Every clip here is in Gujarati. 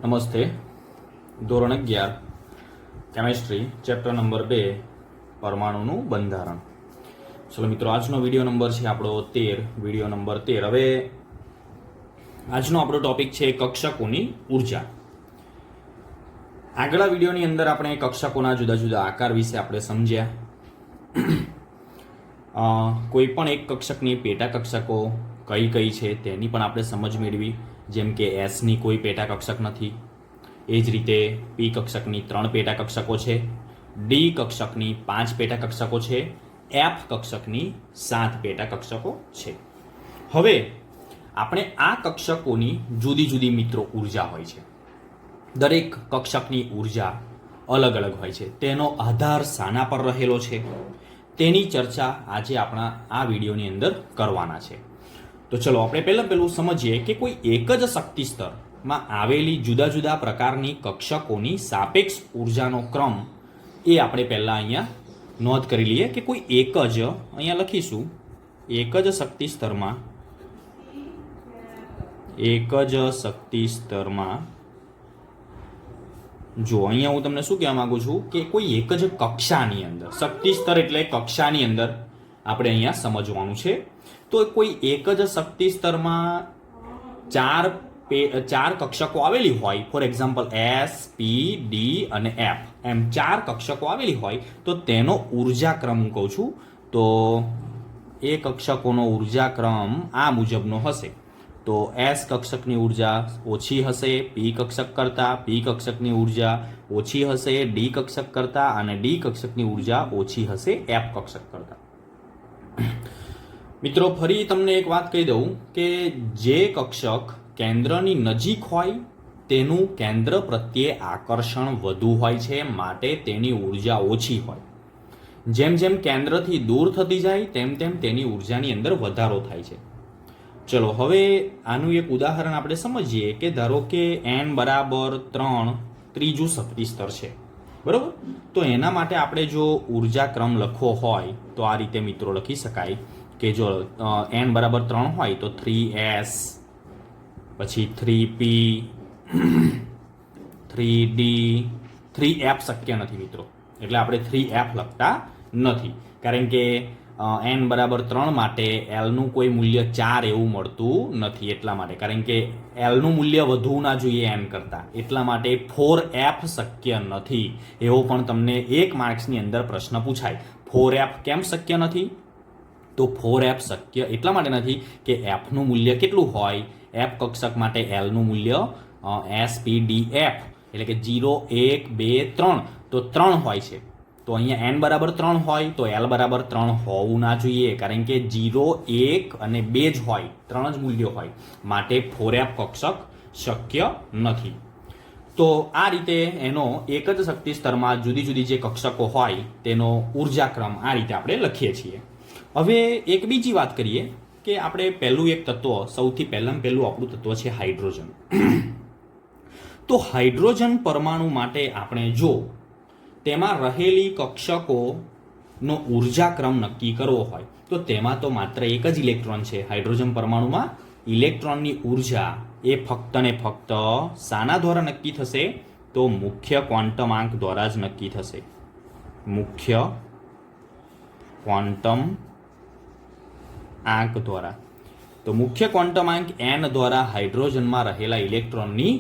નમસ્તે. ધોરણ 11 કેમેસ્ટ્રી ચેપ્ટર નંબર 2 પરમાણુનું બંધારણ. ચલો મિત્રો, આજનો વિડીયો નંબર છે આપણો 13, વિડીયો નંબર 13. હવે આજનો આપણો ટોપિક છે કક્ષકોની ઉર્જા. આગલા વિડીયોની અંદર આપણે કક્ષકોના જુદા જુદા આકાર વિશે આપણે સમજ્યા. કોઈ પણ એક કક્ષકની પેટા કક્ષકો કઈ કઈ છે તેની પણ આપણે સમજ મેળવી. જેમ કે એસની કોઈ પેટા કક્ષક નથી, એ જ રીતે પી કક્ષકની 3 પેટા કક્ષકો છે, ડી કક્ષકની 5 પેટા કક્ષકો છે, એફ કક્ષકની 7 પેટા કક્ષકો છે. હવે આપણે આ કક્ષકોની જુદી જુદી મિત્રો ઉર્જા હોય છે. દરેક કક્ષકની ઉર્જા અલગ અલગ હોય છે. તેનો આધાર શાના પર રહેલો છે તેની ચર્ચા આજે આપણા આ વિડીયોની અંદર કરવાના છે. તો ચલો આપણે પહેલું સમજીએ કે કોઈ એક જ શક્તિ સ્તરમાં આવેલી જુદા જુદા પ્રકારની કક્ષકોની સાપેક્ષ ઉર્જાનો ક્રમ એ આપણે પહેલા અહીંયા નોંધ કરી લઈએ કે કોઈ એક જ, અહીંયા લખીશું, એક જ શક્તિ સ્તરમાં જો અહીંયા હું તમને શું કહેવા માંગુ છું કે કોઈ એક જ કક્ષાની અંદર, શક્તિ સ્તર એટલે કક્ષાની અંદર આપણે અહીંયા સમજવાનું છે. તો કોઈ એક જ શક્તિ સ્તરમાં ચાર કક્ષકો આવેલી હોય, for example S, P, D અને એફ, એમ 4 કક્ષકો આવેલી હોય તો તેનો ઉર્જાક્રમ હું કહું છું. તો એ કક્ષકોનો ઉર્જાક્રમ આ મુજબનો હશે. તો એસ કક્ષકની ઉર્જા ઓછી હશે પી કક્ષક કરતા, પી કક્ષકની ઉર્જા ઓછી હશે ડી કક્ષક કરતા અને ડી કક્ષકની ઉર્જા ઓછી હશે એફ કક્ષક કરતા. મિત્રો ફરી તમને એક વાત કહી દઉં કે જે કક્ષક કેન્દ્રની નજીક હોય તેનું કેન્દ્ર પ્રત્યે આકર્ષણ વધુ હોય છે, માટે તેની ઉર્જા ઓછી હોય. જેમ જેમ કેન્દ્રથી દૂર થતી જાય તેમ તેમ તેની ઉર્જાની અંદર વધારો થાય છે. ચલો હવે આનું એક ઉદાહરણ આપણે સમજીએ કે ધારો કે n બરાબર 3 ત્રીજું શક્તિ સ્તર છે, બરોબર. તો એના માટે આપણે જો ઉર્જાક્રમ લખવો હોય તો આ રીતે મિત્રો લખી શકાય કે જો n બરાબર 3 હોય તો 3s, પછી 3p, 3d, 3f શક્ય નથી મિત્રો, એટલે આપણે 3f લખતા નથી. કારણ કે n બરાબર 3 માટે l નું કોઈ મૂલ્ય 4 એવું મળતું નથી, એટલા માટે. કારણ કે l નું મૂલ્ય વધુ ના જોઈએ n કરતા, એટલા માટે 4f શક્ય નથી. એવો પણ તમને 1 માર્ક્સની અંદર પ્રશ્ન પૂછાય. 4f કેમ શક્ય નથી? તો 4f શક્ય એટલા માટે નથી કે f નું મૂલ્ય કેટલું હોય. f કક્ષક માટે l નું મૂલ્ય SPDF એટલે કે 0, 1, 2, 3 તો 3 હોય છે. તો અહીંયા n બરાબર 3 હોય તો l બરાબર 3 હોવું ના જોઈએ, કારણ કે 0, 1 અને 2 જ હોય, 3 જ મૂલ્યો હોય, માટે 4f કક્ષક શક્ય નથી. તો આ રીતે એનો એક જ શક્તિ સ્તરમાં જુદી જુદી જે કક્ષકો હોય તેનો ઉર્જાક્રમ આ રીતે આપણે લખીએ છીએ. હવે એક બીજી વાત કરીએ કે આપણે પહેલું એક તત્વ, સૌથી પહેલું આપણું તત્વ છે હાઇડ્રોજન. તો હાઇડ્રોજન પરમાણુ માટે આપણે જો તેમાં રહેલી કક્ષકોનો ઉર્જાક્રમ નક્કી કરવો હોય તો તેમાં તો માત્ર એક જ ઇલેક્ટ્રોન છે. હાઇડ્રોજન પરમાણુમાં ઇલેક્ટ્રોનની ઉર્જા એ ફક્ત ને ફક્ત શાના દ્વારા નક્કી થશે? તો મુખ્ય ક્વોન્ટમ આંક દ્વારા જ નક્કી થશે. મુખ્ય ક્વોન્ટમ આંક દ્વારા. તો મુખ્ય ક્વોન્ટમ આંક n દ્વારા હાઇડ્રોજનમાં રહેલા ઇલેક્ટ્રોનની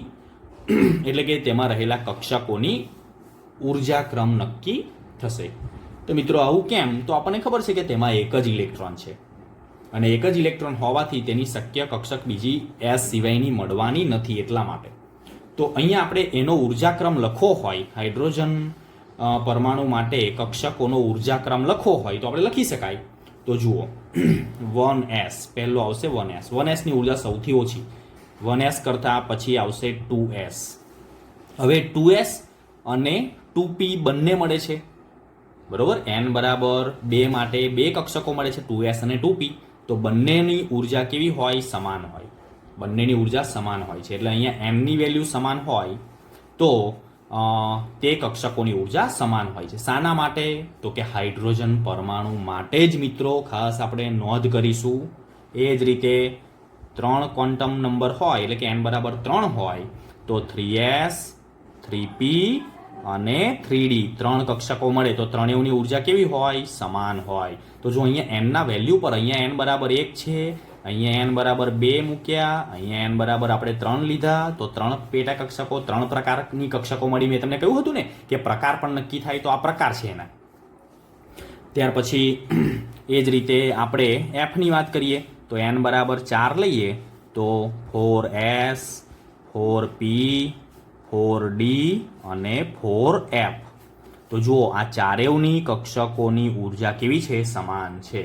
એટલે કે તેમાં રહેલા કક્ષકોની ઉર્જાક્રમ નક્કી થશે. તો મિત્રો આવું કેમ? તો આપણને ખબર છે કે તેમાં એક જ ઇલેક્ટ્રોન છે અને એક જ ઇલેક્ટ્રોન હોવાથી તેની શક્ય કક્ષક બીજી s સિવાયની મળવાની નથી, એટલા માટે. તો અહીંયા આપણે એનો ઉર્જાક્રમ લખવો હોય, હાઇડ્રોજન પરમાણુ માટે કક્ષકોનો ઉર્જાક્રમ લખવો હોય તો આપણે લખી શકાય. તો જુઓ 1s પહેલો આવશે 1s. 1s ની ઉર્જા સૌથી ઓછી, 1s કરતા પછી આવશે 2s. હવે 2s અને 2p બંને મળે છે, બરોબર. n બરાબર 2 માટે 2 કક્ષકો મળે છે, 2s અને 2p. તો બંનેની ઉર્જા કેવી હોય? સમાન હોય. બંનેની ઉર્જા સમાન હોય છે, એટલે અહીંયા n ની વેલ્યુ સમાન હોય તો તે કક્ષકોની ઉર્જા સમાન હોય છે. શાના માટે? તો કે હાઇડ્રોજન પરમાણુ માટે જ મિત્રો, ખાસ આપણે નોંધ કરીશું. એ જ રીતે 3 ક્વોન્ટમ નંબર હોય એટલે કે n બરાબર 3 હોય તો 3s 3p અને 3d 3 કક્ષકો મળે તો ત્રણેયની ઉર્જા કેવી હોય? સમાન હોય. તો જો અહીંયા n ના વેલ્યુ પર અહીંયા n બરાબર 1 છે, અહીંયા n બરાબર 2 મૂક્યા, અહીંયા n બરાબર આપણે 3 લીધા, તો 3 પેટા કક્ષકો 3 પ્રકારની કક્ષકો મળી. મેં તમને કહ્યું હતું ને કે પ્રકાર પણ નક્કી થાય, તો આ પ્રકાર છે એના. ત્યાર પછી એ જ રીતે આપણે f ની વાત કરીએ તો n બરાબર 4 લઈએ તો 4s 4p 4d અને 4f. તો જુઓ આ ચારેયની કક્ષકોની ઉર્જા કેવી છે? સમાન છે.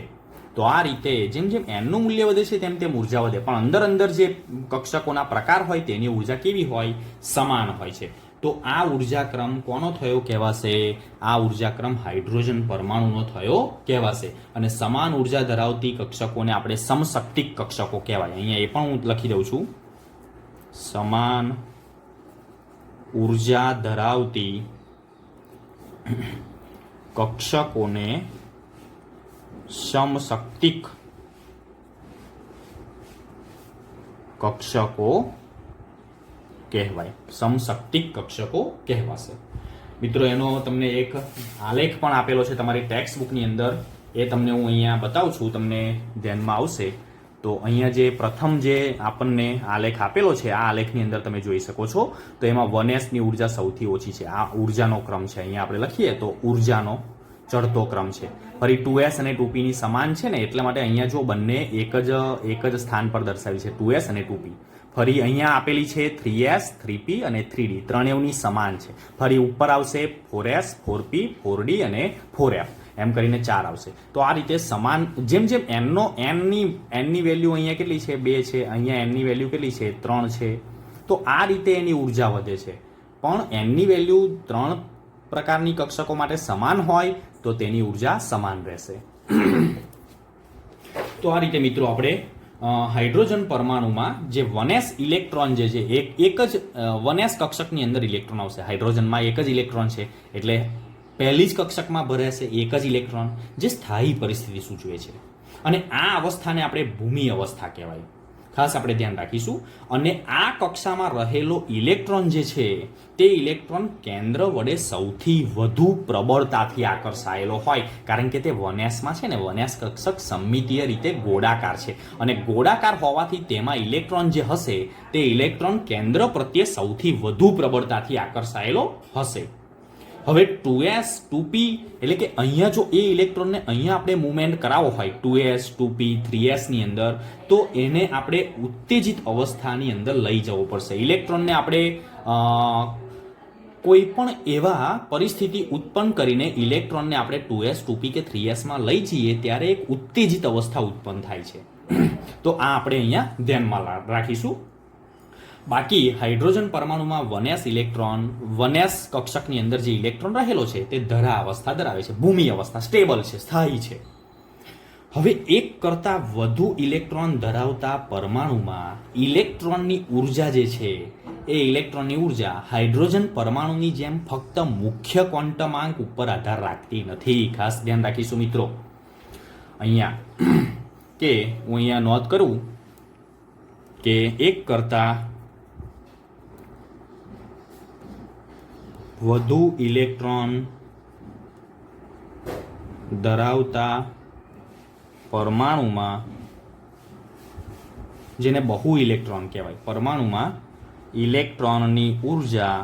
તો આ રીતે જેમ જેમ એનનું મૂલ્ય વધે છે તેમ તેમ ઉર્જા વધે, પણ અંદર જે કક્ષકોના પ્રકાર હોય તેની ઉર્જા કેવી હોય? સમાન હોય છે. તો આ ઉર્જાક્રમ કોનો થયો કહેવાશે? આ ઉર્જાક્રમ હાઇડ્રોજન પરમાણુનો થયો કહેવાશે. અને સમાન ઉર્જા ધરાવતી કક્ષકોને આપણે સમશક્તિક કક્ષકો કહેવાય. અહીંયા એ પણ હું લખી દઉં છું. સમાન ઉર્જા ધરાવતી કક્ષકોને સમશક્તિક કક્ષકો કહેવાય. સમશક્તિક કક્ષકો કહેવાશે. મિત્રો એનો તમને એક આલેખ પણ આપેલો છે તમારી ટેક્સ્ટ બુકની અંદર, એ તમને હું અહીંયા બતાવું છું, તમને ધ્યાનમાં આવશે. તો અહીંયા જે પ્રથમ જે આપણને આલેખ આપેલો છે, આ આલેખની અંદર તમે જોઈ શકો છો. તો એમાં 1s ની ઉર્જા સૌથી ઓછી છે. આ ઉર્જાનો ક્રમ છે. અહીંયા આપણે લખીએ તો ઉર્જાનો ચડતો ક્રમ છે. ફરી 2s અને 2p ની સમાન છે ને, એટલા માટે અહીંયા જો બંને એક જ સ્થાન પર દર્શાવી છે, 2s અને 2p. ફરી અહીંયા આપેલી છે 3s 3p અને 3d, ત્રણેયની સમાન છે. ફરી ઉપર આવશે 4s 4p 4d અને 4f, એમ કરીને 4 આવશે. તો આ રીતે સમાન જેમ જેમ nની વેલ્યુ અહીંયા કેટલી છે? 2 છે. અહીંયા nની વેલ્યુ કેટલી છે? 3 છે. તો આ રીતે એની ઉર્જા વધે છે. પણ nની વેલ્યુ 3 પ્રકારની કક્ષકો માટે સમાન હોય તો તેની ઉર્જા સમાન રહેશે. તો આ રીતે મિત્રો આપણે હાઇડ્રોજન પરમાણુમાં જે 1s ઇલેક્ટ્રોન જે છે, એક જ 1s કક્ષકની અંદર ઇલેક્ટ્રોન આવશે. હાઇડ્રોજનમાં એક જ ઇલેક્ટ્રોન છે એટલે પહેલી જ કક્ષકમાં ભરાશે એક જ ઇલેક્ટ્રોન, જે સ્થાયી પરિસ્થિતિ સૂચવે છે. અને આ અવસ્થાને આપણે ભૂમિ અવસ્થા કહેવાય. ખાસ આપણે ધ્યાન રાખીશું. અને આ કક્ષામાં રહેલો ઇલેક્ટ્રોન જે છે તે ઇલેક્ટ્રોન કેન્દ્ર વડે સૌથી વધુ પ્રબળતાથી આકર્ષાયેલો હોય, કારણ કે તે 1sમાં છે ને, 1s કક્ષક સમમિતીય રીતે ગોળાકાર છે. અને ગોળાકાર હોવાથી તેમાં ઇલેક્ટ્રોન જે હશે તે ઇલેક્ટ્રોન કેન્દ્ર પ્રત્યે સૌથી વધુ પ્રબળતાથી આકર્ષાયેલો હશે. હવે 2s 2p એટલે કે અહીંયા જો એ ઇલેક્ટ્રોનને અહીંયા આપણે મૂવમેન્ટ કરાવવો હોય 2s 2p 3s ની અંદર, તો એને આપણે ઉત્તેજિત અવસ્થાની અંદર લઈ જવો પડશે. ઇલેક્ટ્રોનને આપણે કોઈ પણ એવા પરિસ્થિતિ ઉત્પન્ન કરીને ઇલેક્ટ્રોનને આપણે 2s 2p કે 3s માં લઈ જઈએ ત્યારે એક ઉત્તેજિત અવસ્થા ઉત્પન્ન થાય છે. તો આ આપણે અહીંયા ધ્યાનમાં રાખીશું. બાકી હાઇડ્રોજન પરમાણુમાં 1s ઇલેક્ટ્રોન 1s કક્ષકની અંદર જે ઇલેક્ટ્રોન રહેલો છે તે ધરા અવસ્થા ધરાવે છે, ભૂમિ અવસ્થા, સ્ટેબલ છે, સ્થાયી છે. હવે એક કરતાં વધુ ઇલેક્ટ્રોન ધરાવતા પરમાણુમાં ઇલેક્ટ્રોનની ઉર્જા જે છે એ ઇલેક્ટ્રોનની ઉર્જા હાઇડ્રોજન પરમાણુની જેમ ફક્ત મુખ્ય ક્વોન્ટમાંક ઉપર આધાર રાખતી નથી. ખાસ ધ્યાન રાખીશું મિત્રો. અહીંયા કે હું અહીંયા નોંધ કરું કે એક કરતાં વધુ ઇલેક્ટ્રોન ધરાવતા પરમાણુમાં, જેને બહુ ઇલેક્ટ્રોન કહેવાય, પરમાણુમાં ઇલેક્ટ્રોનની ઉર્જા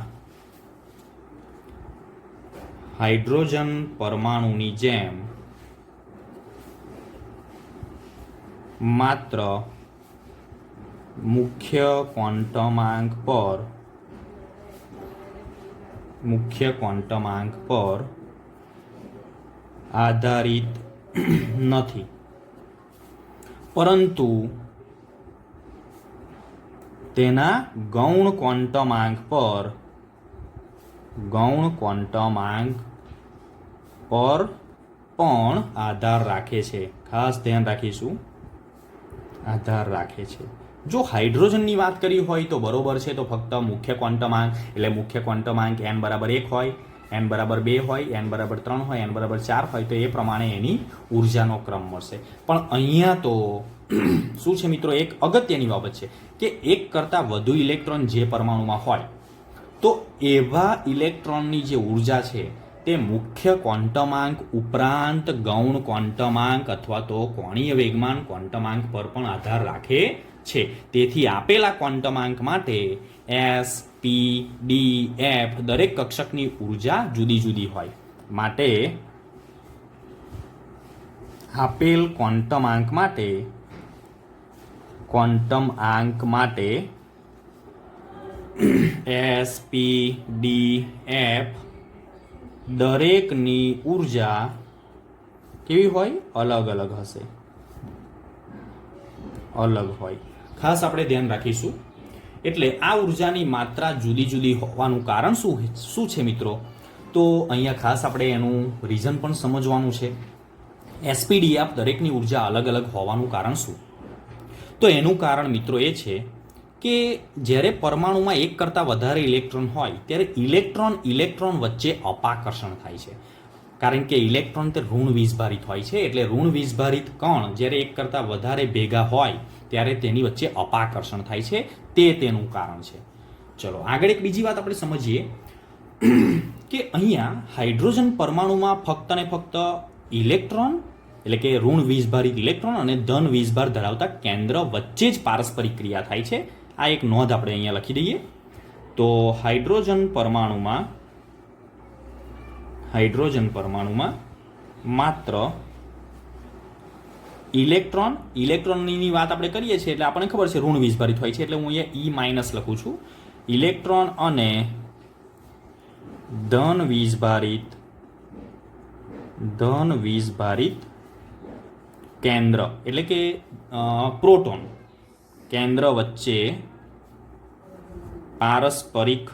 હાઇડ્રોજન પરમાણુની જેમ માત્ર મુખ્ય ક્વોન્ટમાંક પર આધારિત નથી, પરંતુ તેના ગૌણ ક્વોન્ટમાંક પર પણ આધાર રાખે છે. ખાસ ધ્યાન રાખીશું, આધાર રાખે છે. જો હાઇડ્રોજનની વાત કરી હોય તો બરોબર છે, તો ફક્ત મુખ્ય ક્વોન્ટમાંક એટલે મુખ્ય ક્વોન્ટમાંક n બરાબર 1 હોય. n બરાબર 2 હોય, n બરાબર 3 હોય, n બરાબર 4 હોય તો એ પ્રમાણે એની ઉર્જાનો ક્રમ મળશે. પણ અહીંયા તો શું છે મિત્રો, એક અગત્યની બાબત છે કે એક કરતાં વધુ ઇલેક્ટ્રોન જે પરમાણુમાં હોય તો એવા ઇલેક્ટ્રોનની જે ઉર્જા છે તે મુખ્ય ક્વોન્ટમાંક ઉપરાંત ગૌણ ક્વોન્ટમાંક અથવા તો કોણીય વેગમાન ક્વોન્ટમાંક પર પણ આધાર રાખે છે. તેથી આપેલા ક્વોન્ટમાંક માટે એસ, પી, ડી, એફ દરેક કક્ષકની ઉર્જા જુદી જુદી હોય. માટે આપેલ ક્વોન્ટમાંક માટે એસ, પી, ડી, એફ દરેકની ઉર્જા કેવી હોય? અલગ અલગ હશે, અલગ હોય. ખાસ આપણે ધ્યાન રાખીશું. એટલે આ ઉર્જાની માત્રા જુદી જુદી હોવાનું કારણ શું છે મિત્રો? તો અહીંયા ખાસ આપણે એનું રીઝન પણ સમજવાનું છે. એસપીડીએફ દરેકની ઉર્જા અલગ અલગ હોવાનું કારણ શું? તો એનું કારણ મિત્રો એ છે કે જ્યારે પરમાણુમાં એક કરતાં વધારે ઇલેક્ટ્રોન હોય ત્યારે ઇલેક્ટ્રોન વચ્ચે અપાકર્ષણ થાય છે. કારણ કે ઇલેક્ટ્રોન તે ઋણ વીજભારિત હોય છે, એટલે ઋણ વીજભારિત કણ જ્યારે એક કરતાં વધારે ભેગા હોય ત્યારે તેની વચ્ચે અપાકર્ષણ થાય છે, તે તેનું કારણ છે. ચલો આગળ એક બીજી વાત આપણે સમજીએ કે અહીંયા હાઇડ્રોજન પરમાણુમાં ફક્ત ને ફક્ત ઇલેક્ટ્રોન એટલે કે ઋણ વીજભારિત ઇલેક્ટ્રોન અને ધન વીજભાર ધરાવતા કેન્દ્ર વચ્ચે જ પારસ્પરિક ક્રિયા થાય છે. આ એક નોંધ આપણે અહીંયા લખી દઈએ. તો હાઇડ્રોજન પરમાણુમાં માત્ર ઇલેક્ટ્રોનની વાત આપણે કરીએ છીએ એટલે આપણને ખબર છે ઋણ વીજભારિત હોય છે, એટલે હું અહીંયા ઈ માઇનસ લખું છું. ઇલેક્ટ્રોન અને ધન વીજભારિત કેન્દ્ર એટલે કે પ્રોટોન કેન્દ્ર વચ્ચે પારસ્પરિક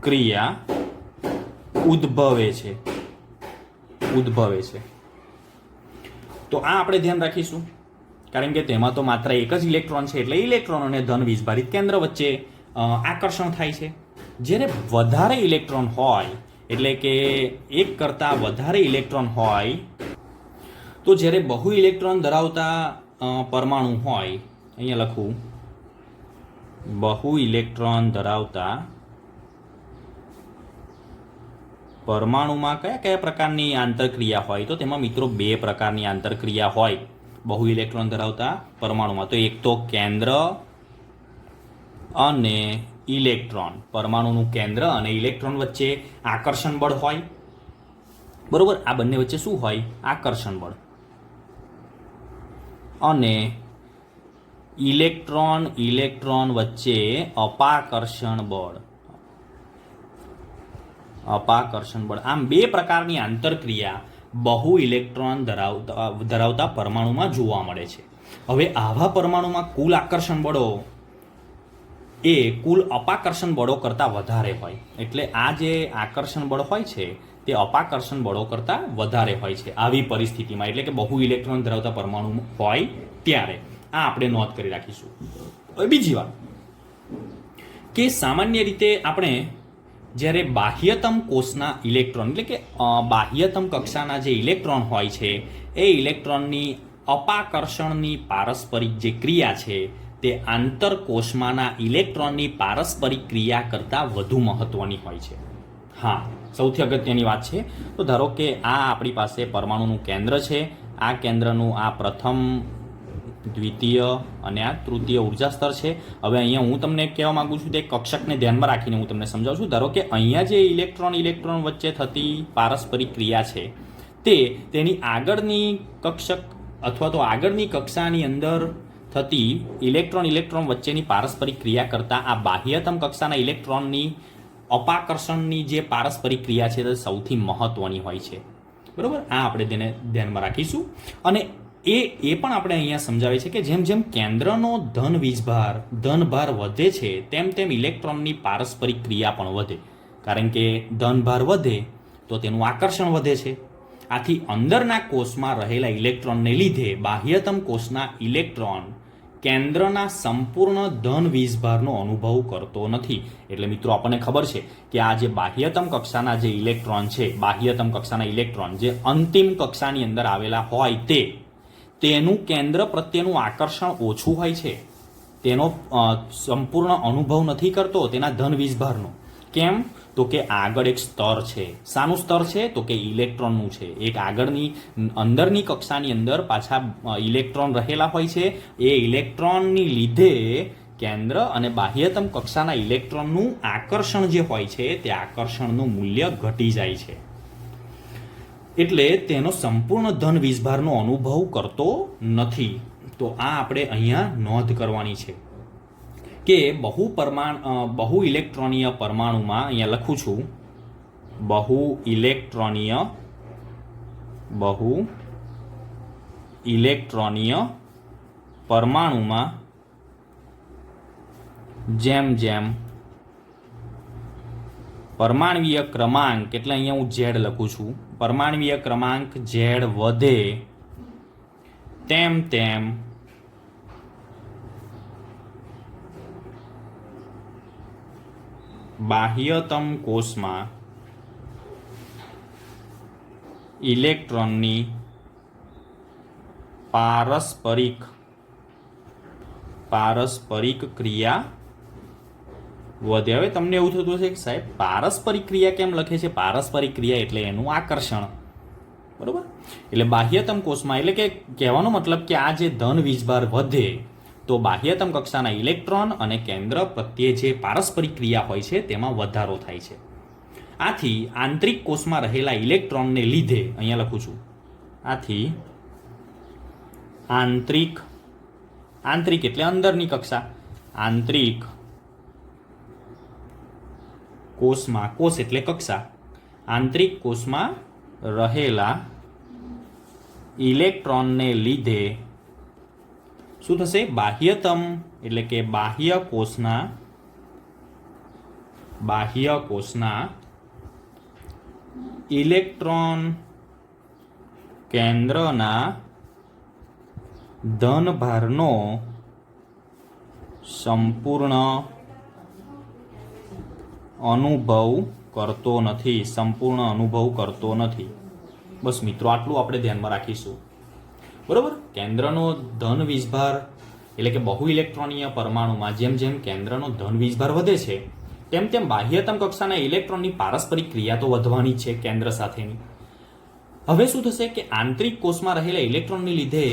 ક્રિયા ઉદ્ભવે છે. તો આ આપણે ધ્યાન રાખીશું કારણ કે તેમાં તો માત્ર એક જ ઇલેક્ટ્રોન છે, એટલે ઇલેક્ટ્રોન અને ધન વીજભારિત કેન્દ્ર વચ્ચે આકર્ષણ થાય છે. જ્યારે વધારે ઇલેક્ટ્રોન હોય એટલે કે એક કરતાં વધારે ઇલેક્ટ્રોન હોય તો જ્યારે બહુ ઇલેક્ટ્રોન ધરાવતા પરમાણુ હોય, અહીંયા લખું બહુ ઇલેક્ટ્રોન ધરાવતા પરમાણુમાં કયા પ્રકારની આંતરક્રિયા હોય? તો તેમાં મિત્રો 2 પ્રકારની આંતરક્રિયા હોય બહુ ઇલેક્ટ્રોન ધરાવતા પરમાણુમાં. તો એક તો કેન્દ્ર અને ઇલેક્ટ્રોન, પરમાણુનું કેન્દ્ર અને ઇલેક્ટ્રોન વચ્ચે આકર્ષણ બળ હોય, બરોબર? આ બંને વચ્ચે શું હોય? આકર્ષણ બળ. અને ઇલેક્ટ્રોન વચ્ચે અપાકર્ષણ બળ. આમ 2 પ્રકારની આંતરક્રિયા બહુ ઇલેક્ટ્રોન ધરાવતા પરમાણુમાં જોવા મળે છે. હવે આવા પરમાણુમાં કુલ આકર્ષણ બળો એ કુલ અપાકર્ષણ બળો કરતાં વધારે હોય. એટલે આ જે આકર્ષણ બળ હોય છે તે અપાકર્ષણ બળો કરતાં વધારે હોય છે આવી પરિસ્થિતિમાં, એટલે કે બહુ ઇલેક્ટ્રોન ધરાવતા પરમાણુ હોય ત્યારે. આ આપણે નોંધ કરી રાખીશું. હવે બીજી વાત કે સામાન્ય રીતે આપણે જ્યારે બાહ્યતમ કોષના ઇલેક્ટ્રોન એટલે કે બાહ્યતમ કક્ષાના જે ઇલેક્ટ્રોન હોય છે એ ઇલેક્ટ્રોનની અપાકર્ષણની પારસ્પરિક જે ક્રિયા છે તે આંતરકોષમાંના ઇલેક્ટ્રોનની પારસ્પરિક ક્રિયા કરતાં વધુ મહત્વની હોય છે. હા, સૌથી અગત્યની વાત છે. તો ધારો કે આ આપણી પાસે પરમાણુનું કેન્દ્ર છે, આ કેન્દ્રનું આ પ્રથમ, દ્વિતીય અને આ તૃતીય ઉર્જા સ્તર છે. હવે અહીંયા હું તમને કહેવા માંગુ છું તે કક્ષકને ધ્યાનમાં રાખીને હું તમને સમજાવું છું. ધારો કે અહીંયા જે ઇલેક્ટ્રોન વચ્ચે થતી પારસ્પરિક ક્રિયા છે તે તેની આગળની કક્ષક અથવા તો આગળની કક્ષાની અંદર થતી ઇલેક્ટ્રોન વચ્ચેની પારસ્પરિક ક્રિયા કરતાં આ બાહ્યતમ કક્ષાના ઇલેક્ટ્રોનની અપાકર્ષણની જે પારસ્પરિક ક્રિયા છે તે સૌથી મહત્વની હોય છે, બરોબર? આ આપણે તેને ધ્યાનમાં રાખીશું. અને એ પણ આપણે અહીંયા સમજાવે છે કે જેમ જેમ કેન્દ્રનો ધનભાર વધે છે તેમ ઇલેક્ટ્રોનની પારસ્પરિક ક્રિયા પણ વધે. કારણ કે ધનભાર વધે તો તેનું આકર્ષણ વધે છે. આથી અંદરના કોષમાં રહેલા ઇલેક્ટ્રોનને લીધે બાહ્યતમ કોષના ઇલેક્ટ્રોન કેન્દ્રના સંપૂર્ણ ધન વીજભારનો અનુભવ કરતો નથી. એટલે મિત્રો આપણને ખબર છે કે આ જે બાહ્યતમ કક્ષાના જે ઇલેક્ટ્રોન છે, બાહ્યતમ કક્ષાના ઇલેક્ટ્રોન જે અંતિમ કક્ષાની અંદર આવેલા હોય તેનું કેન્દ્ર પ્રત્યેનું આકર્ષણ ઓછું હોય છે. તેનો સંપૂર્ણ અનુભવ નથી કરતો તેના ધન વીજભારનો. કેમ? તો કે આગળ એક સ્તર છે. શાનું સ્તર છે? તો કે ઇલેક્ટ્રોનનું છે. એક આગળની અંદરની કક્ષાની અંદર પાછા ઇલેક્ટ્રોન રહેલા હોય છે. એ ઇલેક્ટ્રોનની લીધે કેન્દ્ર અને બાહ્યતમ કક્ષાના ઇલેક્ટ્રોનનું આકર્ષણ જે હોય છે તે આકર્ષણનું મૂલ્ય ઘટી જાય છે. એટલે તેનો સંપૂર્ણ ધન વીજભારનો અનુભવ કરતો નથી. તો આ આપણે અહીંયા નોંધ કરવાની છે કે બહુ ઇલેક્ટ્રોનીય પરમાણુમાં, અહીંયા લખું છું, બહુ ઇલેક્ટ્રોનીય પરમાણુમાં જેમ જેમ પરમાણ્વીય ક્રમાંક, એટલે અહીંયા હું ઝેડ લખું છું, પરમાણ્વીય ક્રમાંક ઝેડ વધે તેમ તેમ બાહ્યતમ કોષમાં ઇલેક્ટ્રોનની પારસ્પરિક ક્રિયા વધે. હવે તમને એવું થતું હશે કે સાહેબ પારસ્પરિક ક્રિયા કેમ લખે છે? પારસ્પરિક ક્રિયા એટલે એનું આકર્ષણ, બરોબર? એટલે બાહ્યતમ કોષમાં, એટલે કે કહેવાનો મતલબ કે આ જે ધન વીજભાર વધે તો બાહ્યતમ કક્ષાના ઇલેક્ટ્રોન અને કેન્દ્ર પ્રત્યે જે પારસ્પરિક ક્રિયા હોય છે તેમાં વધારો થાય છે. આથી આંતરિક કોષમાં રહેલા ઇલેક્ટ્રોનને લીધે, અહીંયા લખું છું, આથી આંતરિક એટલે અંદરની કક્ષા, આંતરિક કોષમાં, કોષ એટલે કક્ષા, આંતરિક કોષમાં રહેલા ઇલેક્ટ્રોનને લીધે શું થશે? બાહ્યતમ એટલે કે બાહ્ય કોષના ઇલેક્ટ્રોન કેન્દ્રના ધનભારનો સંપૂર્ણ અનુભવ કરતો નથી. બસ મિત્રો, આટલું આપણે ધ્યાનમાં રાખીશું, બરોબર? કેન્દ્રનો ધન વીજભાર એટલે કે બહુ ઇલેક્ટ્રોનીય પરમાણુમાં જેમ જેમ કેન્દ્રનો ધન વીજભાર વધે છે તેમ તેમ બાહ્યતમ કક્ષાના ઇલેક્ટ્રોનની પારસ્પરિક ક્રિયા તો વધવાની છે કેન્દ્ર સાથેની. હવે શું થશે કે આંતરિક કોષમાં રહેલા ઇલેક્ટ્રોનને લીધે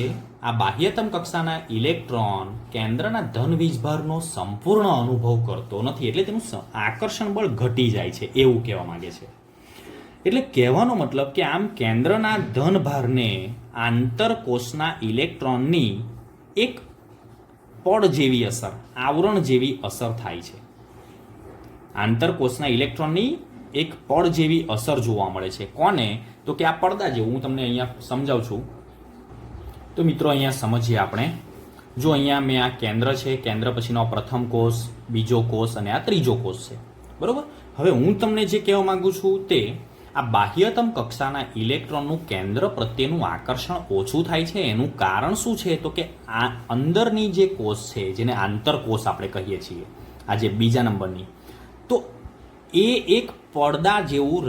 આ બાહ્યતમ કક્ષાના ઇલેક્ટ્રોન કેન્દ્રના ધન વીજભારનો સંપૂર્ણ અનુભવ કરતો નથી. એટલે તેનું આકર્ષણ બળ ઘટી જાય છે, એવું કહેવા માંગે છે. એટલે કહેવાનો મતલબ કે આમ કેન્દ્રના ધનભારને આંતરકોષના ઇલેક્ટ્રોનની એક પડ જેવી અસર, આવરણ જેવી અસર થાય છે. આંતરકોષના ઇલેક્ટ્રોનની એક પડ જેવી અસર જોવા મળે છે. કોને? તો કે આ પડદા જેવું. હું તમને અહીંયા સમજાવું છું. તો મિત્રો અહીંયા સમજીએ આપણે. જો અહીંયા મેં આ કેન્દ્ર છે, કેન્દ્ર પછીનો પ્રથમ કોષ, બીજો કોષ અને આ ત્રીજો કોષ છે, બરોબર? હવે હું તમને જે કહેવા માંગુ છું તે આ બાહ્યતમ કક્ષાના ઇલેક્ટ્રોનનું કેન્દ્ર પ્રત્યેનું આકર્ષણ ઓછું થાય છે. એનું કારણ શું છે? તો કે આ અંદરની જે કોષ છે, જેને આંતરકોષ આપણે કહીએ છીએ, આ જે બીજા નંબરની, તો એ એક પડદા જેવું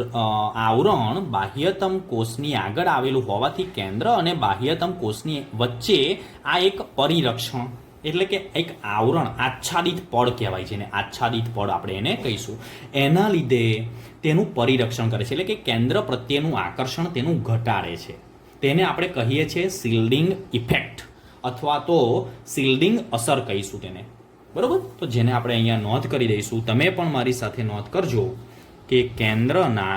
આવરણ બાહ્યતમ કોષની આગળ આવેલું હોવાથી કેન્દ્ર અને બાહ્યતમ કોષની વચ્ચે આ એક પરિરક્ષણ એટલે કે એક આવરણ, આચ્છાદિત પડ કહેવાય છે, ને આચ્છાદિત પડ આપણે એને કહીશું. એના લીધે તેનું પરિરક્ષણ કરે છે, એટલે કે કેન્દ્ર પ્રત્યેનું આકર્ષણ તેનું ઘટાડે છે. તેને આપણે કહીએ છીએ શિલ્ડિંગ ઇફેક્ટ અથવા તો શિલ્ડિંગ અસર કહીશું તેને, બરોબર? તો જેને આપણે અહીંયા નોંધ કરી દઈશું. તમે પણ મારી સાથે નોંધ કરજો કે કેન્દ્રના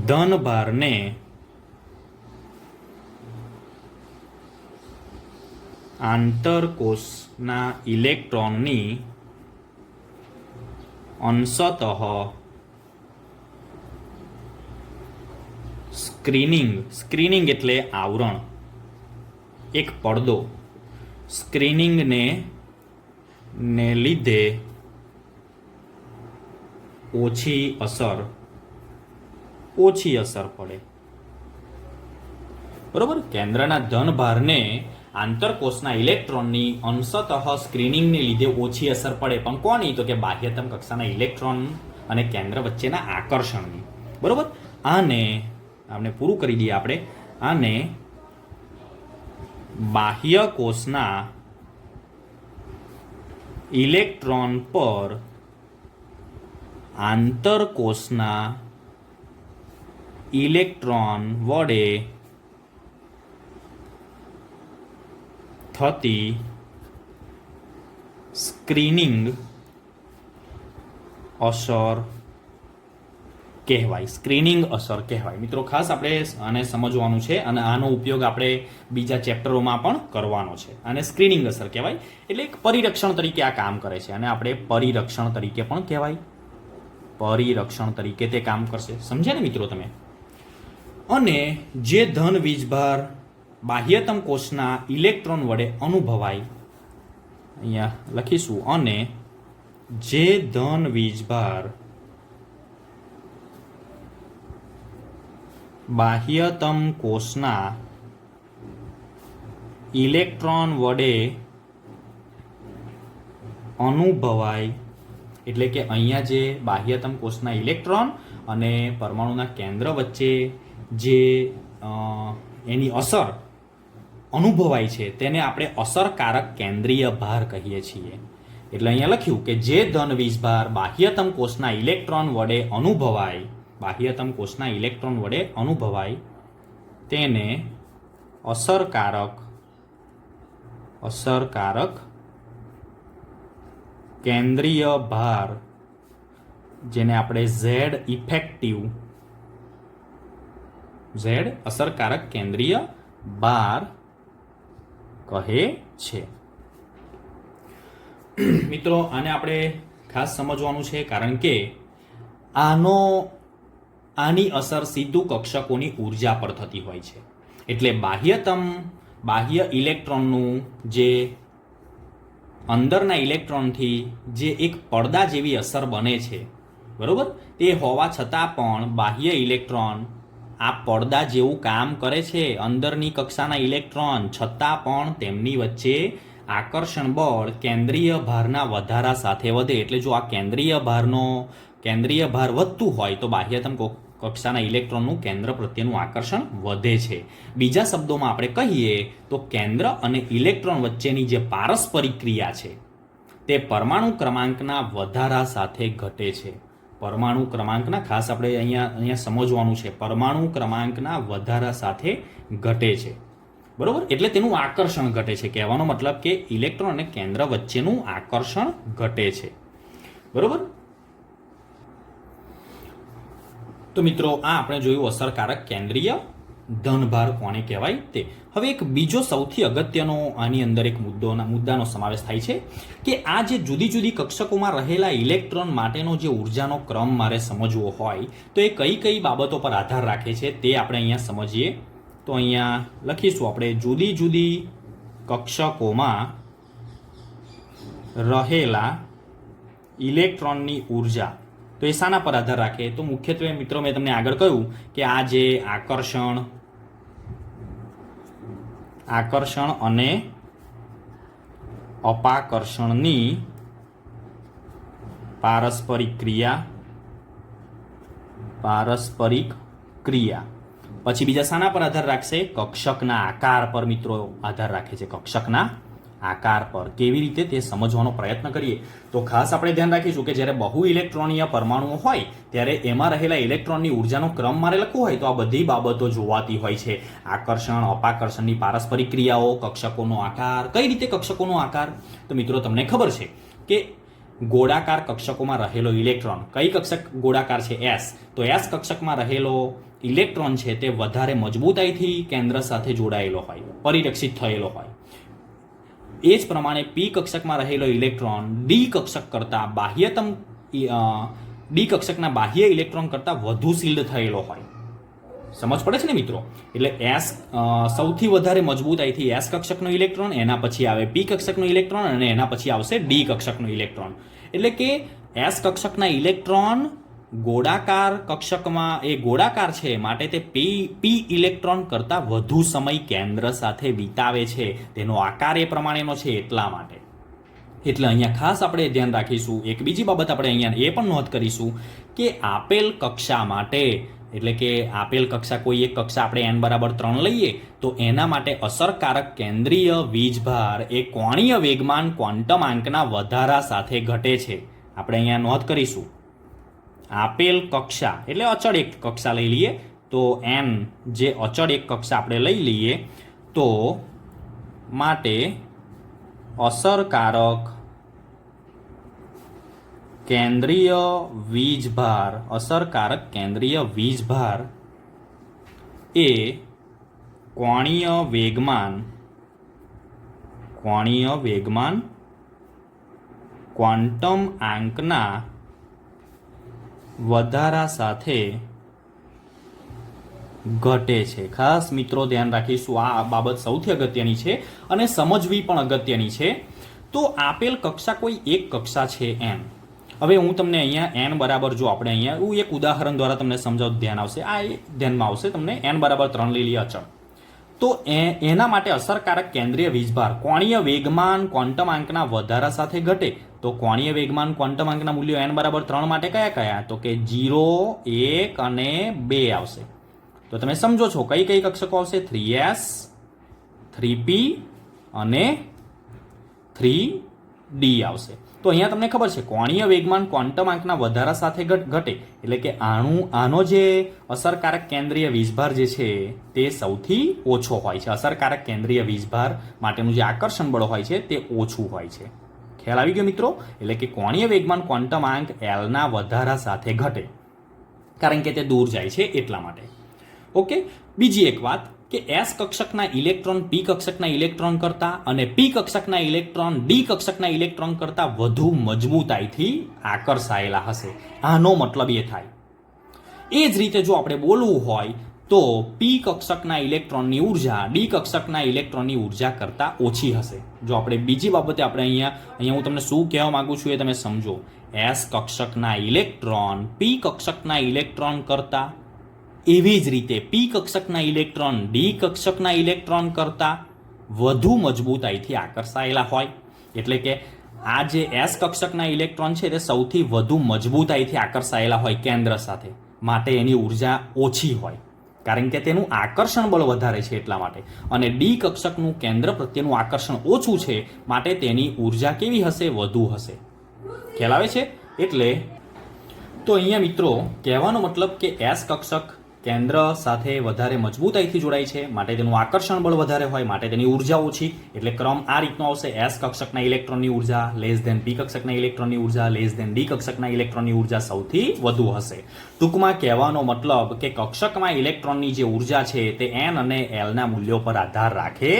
ધનભારને આંતરકોષના ઇલેક્ટ્રોનની અંશતઃ સ્ક્રીનિંગ એટલે આવરણ, એક પડદો, સ્ક્રીનિંગને લીધે ઓછી અસર પડે, બરોબર? કેન્દ્રના ધનભારને આંતરકોષના ઇલેક્ટ્રોનની અંશતઃ સ્ક્રીનિંગને લીધે ઓછી અસર પડે, પણ કોની? તો કે બાહ્યતમ કક્ષાના ઇલેક્ટ્રોન અને કેન્દ્ર વચ્ચેના આકર્ષણની. બરોબર, આને આપણે પૂરું કરી દઈએ. આપણે આને બાહ્ય કોષના ઇલેક્ટ્રોન પર આંતરકોષના ઇલેક્ટ્રોન વડે થતી સ્ક્રીનિંગ અસર કહેવાય. સ્ક્રીનિંગ અસર કહેવાય. મિત્રો ખાસ આપણે આને સમજવાનું છે અને આનો ઉપયોગ આપણે બીજા ચેપ્ટરોમાં પણ કરવાનો છે. આને સ્ક્રીનિંગ અસર કહેવાય. એટલે એક પરિરક્ષણ તરીકે આ કામ કરે છે અને આપણે પરિરક્ષણ તરીકે પણ કહેવાય. પરિરક્ષણ તરીકે તે કામ કરશે. સમજ્યા ને મિત્રો તમે? અને જે ધન વીજભાર બાહ્યતમ કોષના ઇલેક્ટ્રોન વડે અનુભવાય, અહીંયા લખીશું, અને જે ધન વીજભાર બાહ્યતમ કોષના ઇલેક્ટ્રોન વડે અનુભવાય, એટલે કે અહીંયા જે બાહ્યતમ કોષના ઇલેક્ટ્રોન અને પરમાણુના કેન્દ્ર વચ્ચે જે એની અસર અનુભવાય છે તેને આપણે અસરકારક કેન્દ્રીય ભાર કહીએ છીએ. એટલે અહીંયા લખ્યું કે જે ધન વીજભાર બાહ્યતમ કોષના ઇલેક્ટ્રોન વડે અનુભવાય, બાહ્યતમ કોષના ઇલેક્ટ્રોન વડે અનુભવાય તેને અસરકારક કેન્દ્રીય ભાર, જેને આપણે ઝેડ ઇફેક્ટિવ, ઝેડ અસરકારક કેન્દ્રીય ભાર કહે છે. મિત્રો આને આપણે ખાસ સમજવાનું છે, કારણ કે આની અસર સીધું કક્ષકોની ઉર્જા પર થતી હોય છે. એટલે બાહ્ય ઇલેક્ટ્રોનનું જે અંદરના ઇલેક્ટ્રોનથી જે એક પડદા જેવી અસર બને છે, બરોબર, તે હોવા છતાં પણ બાહ્ય ઇલેક્ટ્રોન આ પડદા જેવું કામ કરે છે. અંદરની કક્ષાના ઇલેક્ટ્રોન છતાં પણ તેમની વચ્ચે આકર્ષણ બળ કેન્દ્રીય ભારના વધારા સાથે વધે. એટલે જો આ કેન્દ્રીય ભાર વધતું હોય તો બાહ્યતમ કક્ષાના ઇલેક્ટ્રોનનું કેન્દ્ર પ્રત્યેનું આકર્ષણ વધે છે. બીજા શબ્દોમાં આપણે કહીએ તો કેન્દ્ર અને ઇલેક્ટ્રોન વચ્ચેની જે પારસ્પરિક ક્રિયા છે તે પરમાણુ ક્રમાંકના વધારા સાથે ઘટે છે. પરમાણુ ક્રમાંકના, ખાસ આપણે અહીંયા સમજવાનું છે, પરમાણુ ક્રમાંકના વધારા સાથે ઘટે છે. બરોબર, એટલે તેનું આકર્ષણ ઘટે છે. કહેવાનો મતલબ કે ઇલેક્ટ્રોન અને કેન્દ્ર વચ્ચેનું આકર્ષણ ઘટે છે. બરોબર. તો મિત્રો આ આપણે જોયું અસરકારક કેન્દ્રીય ધનભાર કોને કહેવાય તે. હવે એક બીજો સૌથી અગત્યનો આની અંદર એક મુદ્દાનો સમાવેશ થાય છે કે આ જે જુદી જુદી કક્ષકોમાં રહેલા ઇલેક્ટ્રોન માટેનો જે ઉર્જાનો ક્રમ મારે સમજવો હોય તો એ કઈ કઈ બાબતો પર આધાર રાખે છે તે આપણે અહીંયા સમજીએ. તો અહીંયા લખીશું આપણે જુદી જુદી કક્ષકોમાં રહેલા ઇલેક્ટ્રોનની ઉર્જા. તો એ શાના પર આધાર રાખે? તો મુખ્યત્વે મિત્રો મેં તમને આગળ કહ્યું કે આ જે આકર્ષણ અને અપાકર્ષણની પારસ્પરિક ક્રિયા. પછી બીજા શાના પર આધાર રાખશે? કક્ષકના આકાર પર મિત્રો આધાર રાખે છે. કક્ષકના આકાર પર. કેવી રીતે તે સમજવાનો પ્રયત્ન કરીએ તો ખાસ આપણે ધ્યાન રાખીશું કે જ્યારે બહુ ઇલેક્ટ્રોનીય પરમાણુઓ હોય ત્યારે એમાં રહેલા ઇલેક્ટ્રોનની ઉર્જાનો ક્રમ મારે લખવો હોય તો આ બધી બાબતો જોવાતી હોય છે. આકર્ષણ, અપાકર્ષણની પારસ્પરિક ક્રિયાઓ, કક્ષકોનો આકાર. કઈ રીતે કક્ષકોનો આકાર? તો મિત્રો તમને ખબર છે કે ગોળાકાર કક્ષકોમાં રહેલો ઇલેક્ટ્રોન, કઈ કક્ષક ગોળાકાર છે? S. તો S કક્ષકમાં રહેલો ઇલેક્ટ્રોન છે તે વધારે મજબૂતાઈથી કેન્દ્ર સાથે જોડાયેલો હોય, પરિરક્ષિત થયેલો હોય. એ જ પ્રમાણે P કક્ષકમાં રહેલો ઇલેક્ટ્રોન ડી કક્ષકના બાહ્ય ઇલેક્ટ્રોન કરતાં વધુ શિલ્ડ થયેલો હોય. સમજ પડે છે ને મિત્રો? એટલે S સૌથી વધારે મજબૂતાઈથી S કક્ષકનો ઇલેક્ટ્રોન, એના પછી આવે P કક્ષકનો ઇલેક્ટ્રોન અને એના પછી આવશે D કક્ષકનો ઇલેક્ટ્રોન. એટલે કે S કક્ષકના ઇલેક્ટ્રોન ગોળાકાર કક્ષકમાં એ ગોળાકાર છે માટે તે પી ઇલેક્ટ્રોન કરતાં વધુ સમય કેન્દ્ર સાથે વિતાવે છે, તેનો આકાર એ પ્રમાણેનો છે એટલા માટે. એટલે અહીંયા ખાસ આપણે ધ્યાન રાખીશું. એક બીજી બાબત આપણે અહીંયા એ પણ નોંધ કરીશું કે આપેલ કક્ષા માટે, એટલે કે આપેલ કક્ષા કોઈ એક કક્ષા આપણે n બરાબર 3 લઈએ તો એના માટે અસરકારક કેન્દ્રીય વીજભાર એ કોણીય વેગમાન ક્વોન્ટમ આંકના વધારા સાથે ઘટે છે. આપણે અહીંયા નોંધ કરીશું. આપેલ કક્ષા એટલે અચળ એક કક્ષા લઈ લઈએ તો n જે અચળ એક કક્ષા આપણે લઈ લઈએ તો માટે અસરકારક કેન્દ્રીય વીજભાર એ કોણીય વેગમાન ક્વોન્ટમ આંકના વધારા સાથે ઘટે છે. ખાસ મિત્રો ધ્યાન રાખીશું, આ બાબત સૌથી અગત્યની છે અને સમજવી પણ અગત્યની છે. તો આપેલ કક્ષા કોઈ એક કક્ષા છે n. હવે હું તમને અહીંયા n બરાબર, જો આપણે અહીંયા હું એક ઉદાહરણ દ્વારા તમને સમજાવું, ધ્યાન આવશે, આ ધ્યાનમાં આવશે તમને. n બરાબર 3 લઈ લઈએ અચળ. તો એના માટે અસરકારક કેન્દ્રીય વીજભાર કોણીય વેગમાન ક્વોન્ટમ આંકના વધારા સાથે ઘટે. તો કોણીય વેગમાન ક્વોન્ટમ આંકના મૂલ્યો n બરાબર 3 માટે કયા કયા? તો કે 0, 1 અને 2 આવશે. તો તમે સમજો છો કઈ કઈ કક્ષકો આવશે? 3s, 3p અને 3d આવશે. તો અહીંયા તમને ખબર છે કોણીય વેગમાન ક્વોન્ટમ આંકના વધારા સાથે ઘટે એટલે કે આનો જે અસરકારક કેન્દ્રીય વીજભાર જે છે તે સૌથી ઓછો હોય છે. અસરકારક કેન્દ્રીય વીજભાર માટેનું જે આકર્ષણ બળ હોય છે તે ઓછું હોય છે. ખ્યાલ આવી ગયો મિત્રો? એટલે કે કોણીય વેગમાન ક્વોન્ટમ આંક L ના વધારા સાથે ઘટે કારણ કે તે દૂર જાય છે એટલા માટે. ઓકે, બીજી એક વાત કે S કક્ષકના ઇલેક્ટ્રોન P કક્ષકના ઇલેક્ટ્રોન કરતા અને P કક્ષકના ઇલેક્ટ્રોન D કક્ષકના ઇલેક્ટ્રોન કરતા વધુ મજબૂતાઈથી આકર્ષાયેલા હશે. આનો મતલબ એ થાય. એ જ રીતે જો આપણે બોલવું હોય તો P કક્ષકના ઇલેક્ટ્રોનની ઉર્જા D કક્ષકના ઇલેક્ટ્રોનની ઉર્જા કરતા ઓછી હશે. જો આપણે બીજી બાબતે આપણે અહીંયા હું તમને શું કહેવા માંગુ છું એ તમે સમજો. S કક્ષકના ઇલેક્ટ્રોન P કક્ષકના ઇલેક્ટ્રોન કરતા, એવી જ રીતે P કક્ષકના ઇલેક્ટ્રોન D કક્ષકના ઇલેક્ટ્રોન કરતા વધુ મજબૂતાઈથી આકર્ષાયેલા હોય. એટલે કે આ જે S કક્ષકના ઇલેક્ટ્રોન છે તે સૌથી વધુ મજબૂતાઈથી આકર્ષાયેલા હોય કેન્દ્ર સાથે, માટે એની ઉર્જા ઓછી હોય કારણ કે તેનું આકર્ષણ બળ વધારે છે એટલા માટે. અને D કક્ષકનું કેન્દ્ર પ્રત્યેનું આકર્ષણ ઓછું છે માટે તેની ઉર્જા કેવી હશે? વધુ હશે. ખ્યાલ આવે છે? એટલે તો અહીંયા મિત્રો કહેવાનો મતલબ કે S કક્ષક કેન્દ્ર સાથે વધારે મજબૂતાઈથી જોડાય છે માટે તેનું આકર્ષણ બળ વધારે હોય માટે તેની ઉર્જા ઓછી. એટલે ક્રમ આ રીતનો આવશે: S કક્ષકના ઇલેક્ટ્રોનની ઉર્જા લેસ ધેન P કક્ષકના ઇલેક્ટ્રોનની ઉર્જા લેસ ધેન D કક્ષકના ઇલેક્ટ્રોનની ઉર્જા સૌથી વધુ હશે. ટૂંકમાં કહેવાનો મતલબ કે કક્ષકમાં ઇલેક્ટ્રોનની જે ઉર્જા છે તે n અને l ના મૂલ્યો પર આધાર રાખે